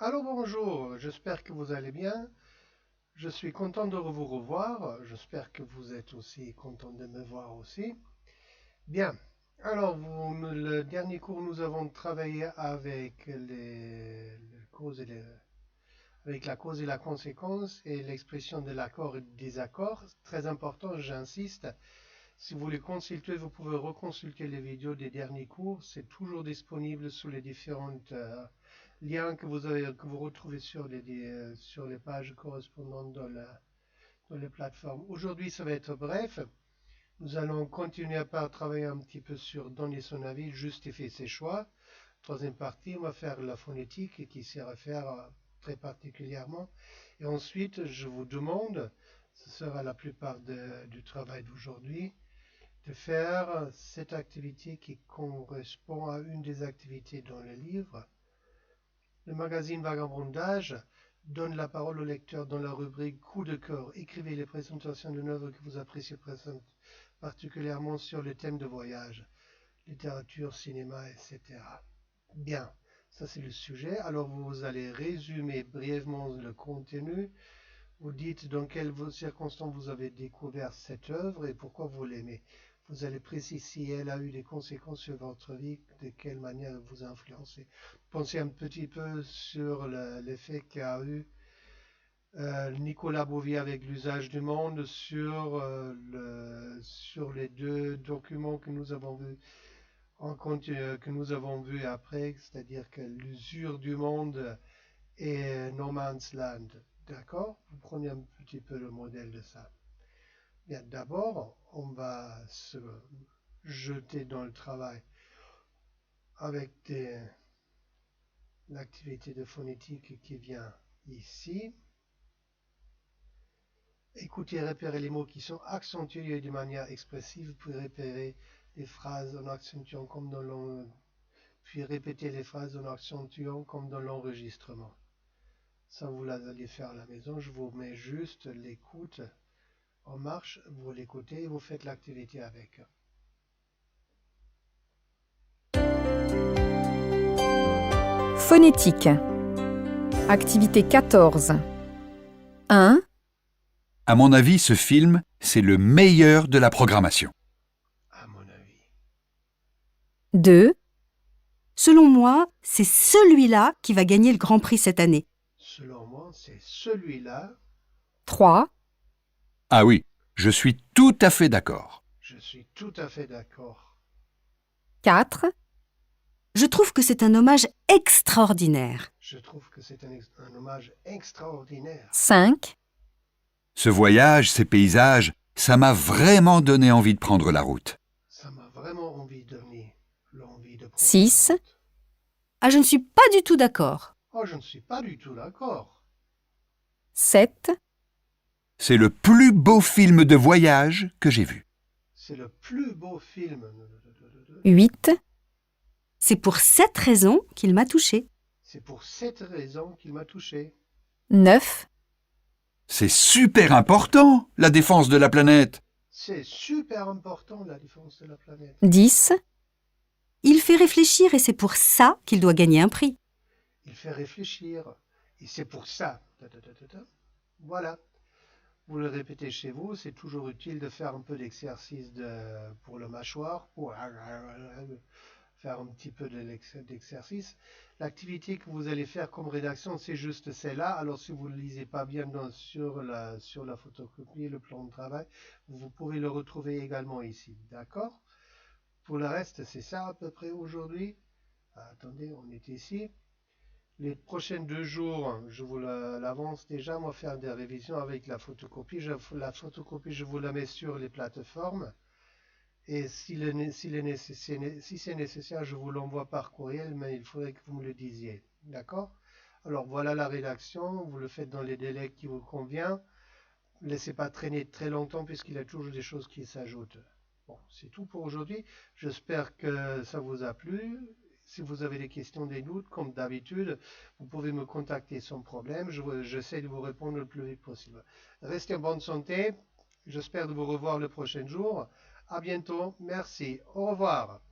Alors bonjour, j'espère que vous allez bien. Je suis content de vous revoir. J'espère que vous êtes aussi content de me voir aussi. Bien. Alors, le dernier cours, nous avons travaillé avec avec la cause et la conséquence et l'expression de l'accord et du désaccord. Très important, j'insiste. Si vous voulez consulter, vous pouvez reconsulter les vidéos des derniers cours. C'est toujours disponible sous les différents liens que vous retrouvez sur les pages correspondantes dans les plateformes. Aujourd'hui, ça va être bref. Nous allons continuer par travailler un petit peu sur donner son avis, justifier ses choix. Troisième partie, on va faire la phonétique qui s'y réfère très particulièrement. Et ensuite, je vous demande, ce sera la plupart du travail d'aujourd'hui, de faire cette activité qui correspond à une des activités dans le livre. Le magazine Vagabondage donne la parole au lecteur dans la rubrique Coup de cœur. Écrivez les présentations d'une œuvre que vous appréciez particulièrement sur le thème de voyage, littérature, cinéma, etc. Bien, ça c'est le sujet. Alors vous allez résumer brièvement le contenu. Vous dites dans quelles circonstances vous avez découvert cette œuvre et pourquoi vous l'aimez. Vous allez préciser si elle a eu des conséquences sur votre vie, de quelle manière elle vous a influencé. Pensez un petit peu sur l'effet qu'a eu Nicolas Bouvier avec l'usage du monde sur les deux documents que nous avons vus que nous avons vu après, c'est-à-dire que l'usure du monde et No Man's Land. D'accord? Vous prenez un petit peu le modèle de ça. Bien, d'abord, on va se jeter dans le travail avec l'activité de phonétique qui vient ici. Écoutez et repérez les mots qui sont accentués de manière expressive, puis repérer les phrases en accentuant comme dans puis répéter les phrases en accentuant comme dans l'enregistrement. Ça, vous allez faire à la maison. Je vous mets juste l'écoute en marche. Vous l'écoutez et vous faites l'activité avec. Phonétique. Activité 14. 1, À mon avis, ce film, c'est le meilleur de la programmation. À mon avis. 2, Selon moi, c'est celui-là qui va gagner le Grand Prix cette année. Selon moi, c'est celui-là. 3, Ah oui, je suis tout à fait d'accord. Je suis tout à fait d'accord. 4, Je trouve que c'est un hommage extraordinaire. Je trouve que c'est un hommage extraordinaire. 5, Ce voyage, ces paysages, ça m'a vraiment donné envie de prendre la route. Ça m'a vraiment envie de donner l'envie de prendre 6. la route. Ah, je ne suis pas du tout d'accord. Oh, je ne suis pas du tout d'accord. 7, C'est le plus beau film de voyage que j'ai vu. C'est le plus beau film. 8, C'est pour cette raison qu'il m'a touché. C'est pour cette raison qu'il m'a touché. 9, C'est super important, la défense de la planète. C'est super important, la défense de la planète. 10, Il fait réfléchir et c'est pour ça qu'il doit gagner un prix. Il fait réfléchir. Et c'est pour ça. Voilà. Vous le répétez chez vous. C'est toujours utile de faire un peu d'exercice pour le mâchoire, pour faire un petit peu d'exercice. L'activité que vous allez faire comme rédaction, c'est juste celle-là. Alors si vous ne lisez pas bien sur la photocopie, le plan de travail, vous pouvez le retrouver également ici. D'accord? Pour le reste, c'est ça à peu près aujourd'hui. Attendez, on est ici. Les prochains 2 jours, je vous l'avance déjà, moi faire des révisions avec la photocopie. La photocopie, je vous la mets sur les plateformes. Et si c'est nécessaire, je vous l'envoie par courriel, mais il faudrait que vous me le disiez. D'accord? Alors voilà la rédaction, vous le faites dans les délais qui vous conviennent. Ne laissez pas traîner très longtemps puisqu'il y a toujours des choses qui s'ajoutent. Bon, c'est tout pour aujourd'hui. J'espère que ça vous a plu. Si vous avez des questions, des doutes, comme d'habitude, vous pouvez me contacter sans problème. J'essaie de vous répondre le plus vite possible. Restez en bonne santé. J'espère de vous revoir le prochain jour. À bientôt. Merci. Au revoir.